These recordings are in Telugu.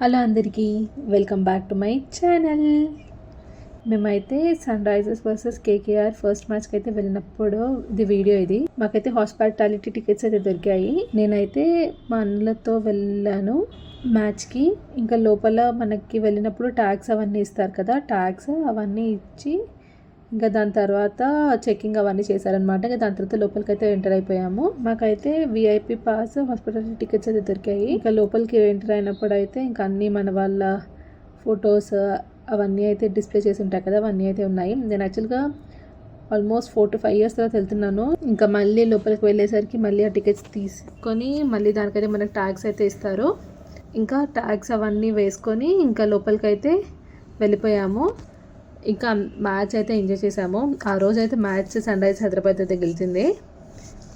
హలో అందరికీ, welcome back to my channel. మేమైతే Sunrisers versus KKR first మ్యాచ్కి అయితే వెళ్ళినప్పుడు వీడియో ఇది. మాకైతే హాస్పిటాలిటీ టికెట్స్ అయితే దొరికాయి. నేనైతే మా అన్నలతో వెళ్ళాను మ్యాచ్కి. ఇంకా లోపల మనకి వెళ్ళినప్పుడు ట్యాగ్స్ అవన్నీ ఇస్తారు కదా, ట్యాగ్స్ అవన్నీ ఇచ్చి ఇంకా దాని తర్వాత చెక్కింగ్ అవన్నీ చేశారనమాట. ఇంకా దాని తర్వాత లోపలికి అయితే ఎంటర్ అయిపోయాము. మాకైతే విఐపి పాస్ హాస్పిటాలిటీ టికెట్స్ అయితే దొరికాయి. ఇంకా లోపలికి ఎంటర్ అయినప్పుడు అయితే ఇంకా అన్నీ మన వాళ్ళ ఫొటోస్ అవన్నీ అయితే డిస్ప్లే చేసి ఉంటాయి కదా, అవన్నీ అయితే ఉన్నాయి. నేను యాక్చువల్గా ఆల్మోస్ట్ 4 to 5 years తర్వాత వెళ్తున్నాను. ఇంకా మళ్ళీ లోపలికి వెళ్ళేసరికి మళ్ళీ ఆ టికెట్స్ తీసుకొని మళ్ళీ దానికైతే మనకు ట్యాగ్స్ అయితే ఇస్తారు. ఇంకా ట్యాగ్స్ అవన్నీ వేసుకొని ఇంకా లోపలికి అయితే వెళ్ళిపోయాము. ఇంకా మ్యాచ్ అయితే ఎంజాయ్ చేసాము. ఆ రోజు అయితే మ్యాచ్ సన్ రైజర్స్ హైదరాబాద్ అయితే గెలిచింది.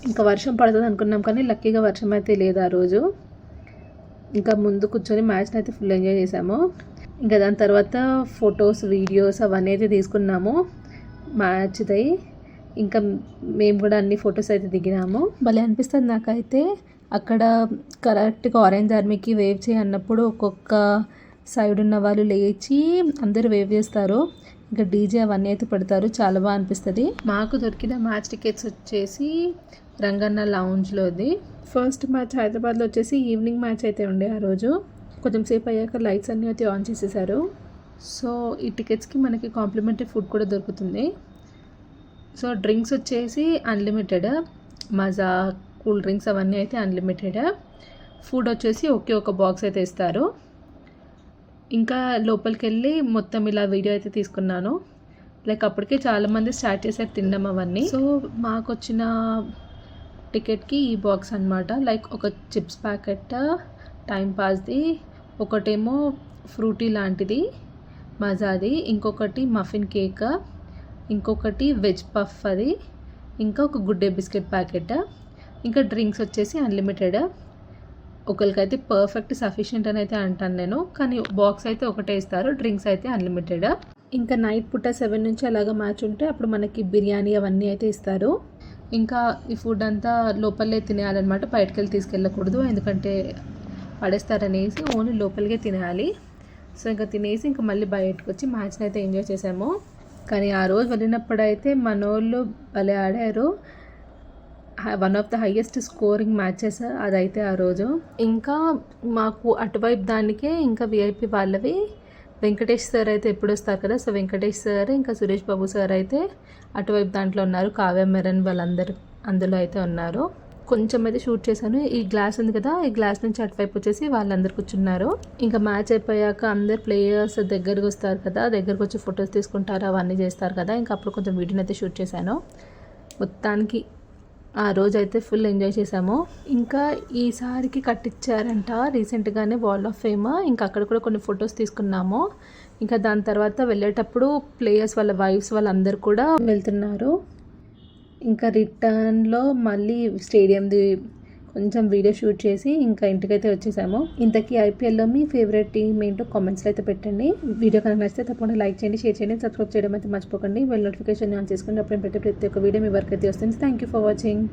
ఇంకా వర్షం పడుతుంది అనుకున్నాం కానీ లక్కీగా వర్షం అయితే లేదు ఆ రోజు. ఇంకా ముందు కూర్చొని మ్యాచ్ని అయితే ఫుల్ ఎంజాయ్ చేసాము. ఇంకా దాని తర్వాత ఫొటోస్ వీడియోస్ అవన్నీ అయితే తీసుకున్నాము మ్యాచ్ది. ఇంకా మేము కూడా అన్ని ఫొటోస్ అయితే దిగినాము. భలే అనిపిస్తుంది నాకైతే. అక్కడ కరెక్ట్గా ఆరెంజ్ ఆర్మీకి వేవ్ చేయన్నప్పుడు ఒక్కొక్క సైడ్ ఉన్న వాళ్ళు లేచి అందరూ వేవ్ చేస్తారు. ఇంకా డీజే అవన్నీ అయితే పెడతారు, చాలా బాగా అనిపిస్తుంది. మాకు దొరికిన మ్యాచ్ టికెట్స్ వచ్చేసి రంగన్న లౌంజ్లోది. ఫస్ట్ మ్యాచ్ హైదరాబాద్లో వచ్చేసి ఈవినింగ్ మ్యాచ్ అయితే ఉండే ఆ రోజు. కొంచెం సేపు అయ్యాక లైట్స్ అన్నీ అయితే ఆన్ చేసేసారు. సో ఈ టికెట్స్కి మనకి కాంప్లిమెంటరీ ఫుడ్ కూడా దొరుకుతుంది. సో డ్రింక్స్ వచ్చేసి అన్లిమిటెడ్, మజా కూల్ డ్రింక్స్ అవన్నీ అయితే అన్లిమిటెడ్. ఫుడ్ వచ్చేసి ఒకే ఒక బాక్స్ అయితే ఇస్తారు. ఇంకా లోపలికి వెళ్ళి మొత్తం ఇలా వీడియో అయితే తీసుకున్నాను. లైక్ అప్పటికే చాలామంది స్టార్ట్ చేశారు తినడం అవన్నీ. సో మాకు వచ్చిన టికెట్కి ఈ బాక్స్ అనమాట. లైక్ ఒక చిప్స్ ప్యాకెట్ టైం పాస్ది, ఒకటేమో ఫ్రూటీ లాంటిది మజాది, ఇంకొకటి మఫిన్ కేక్, ఇంకొకటి వెజ్ పఫ్ అది, ఇంకా ఒక గుడ్ డే బిస్కెట్ ప్యాకెట్, ఇంకా డ్రింక్స్ వచ్చేసి అన్లిమిటెడ్. ఒకరికైతే పర్ఫెక్ట్ సఫిషియెంట్ అని అయితే అంటాను నేను, కానీ బాక్స్ అయితే ఒకటే ఇస్తారు, డ్రింక్స్ అయితే అన్లిమిటెడ్. ఇంకా నైట్ పూట 7 నుంచి అలాగా మ్యాచ్ ఉంటే అప్పుడు మనకి బిర్యానీ అవన్నీ అయితే ఇస్తారు. ఇంకా ఈ ఫుడ్ అంతా లోపలే తినేయాలన్నమాట, బయటకు వెళ్ళి తీసుకెళ్ళకూడదు, ఎందుకంటే పడేస్తారనేసి ఓన్లీ లోపలికే తినేయాలి. సో ఇంకా తినేసి ఇంకా మళ్ళీ బయటకు వచ్చి మ్యాచ్ని అయితే ఎంజాయ్ చేసాము. కానీ ఆ రోజు వెళ్ళినప్పుడైతే మనోళ్ళు భలే ఆడారు. One of the highest scoring matches అదైతే ఆ రోజు. ఇంకా మాకు అటువైపు దానికే ఇంకా విఐపి వాళ్ళవి వెంకటేష్ సార్ అయితే ఎప్పుడు వస్తారు కదా, సో వెంకటేష్ సార్ ఇంకా సురేష్ బాబు సార్ అయితే అటువైపు దాంట్లో ఉన్నారు. కావ్య మెరన్ వాళ్ళందరూ అందులో అయితే ఉన్నారు. కొంచెం అయితే షూట్ చేశాను. ఈ గ్లాస్ ఉంది కదా, ఈ గ్లాస్ నుంచి అటువైపు వచ్చేసి వాళ్ళందరు కూర్చున్నారు. ఇంకా మ్యాచ్ అయిపోయాక అందరు ప్లేయర్స్ దగ్గరకు వస్తారు కదా, దగ్గరకు వచ్చి ఫొటోస్ తీసుకుంటారు, అవన్నీ చేస్తారు కదా. ఇంకా అప్పుడు కొంచెం వీడియోని అయితే షూట్ చేశాను. మొత్తానికి ఆ రోజు అయితే ఫుల్ ఎంజాయ్ చేసాము. ఇంకా ఈసారికి కట్టించారంట రీసెంట్గానే వాల్ ఆఫ్ ఫేమ్. ఇంకా అక్కడ కూడా కొన్ని ఫొటోస్ తీసుకున్నాము. ఇంకా దాని తర్వాత వెళ్ళేటప్పుడు ప్లేయర్స్ వాళ్ళ వైఫ్స్ వాళ్ళందరూ కూడా వెళ్తున్నారు. ఇంకా రిటర్న్లో మళ్ళీ స్టేడియంది కొంచెం వీడియో షూట్ చేసి ఇంకా ఇంటికైతే వచ్చేసాము. ఇంతకీ ఐపీఎల్లో మీ ఫేవరెట్ టీమ్ ఏంటో కామెంట్స్లో అయితే పెట్టండి. వీడియో కనుక నచ్చితే తప్పకుండా లైక్ చేయండి, షేర్ చేయండి, సబ్స్క్రైబ్ చేయడం అయితే మర్చిపోకండి. బెల్ నోటిఫికేషన్ ఆన్ చేసుకోండి. అప్పుడు పెట్టే ప్రతి ఒక్క వీడియో మీ వరకు అయితే వస్తుంది. Thank you for watching.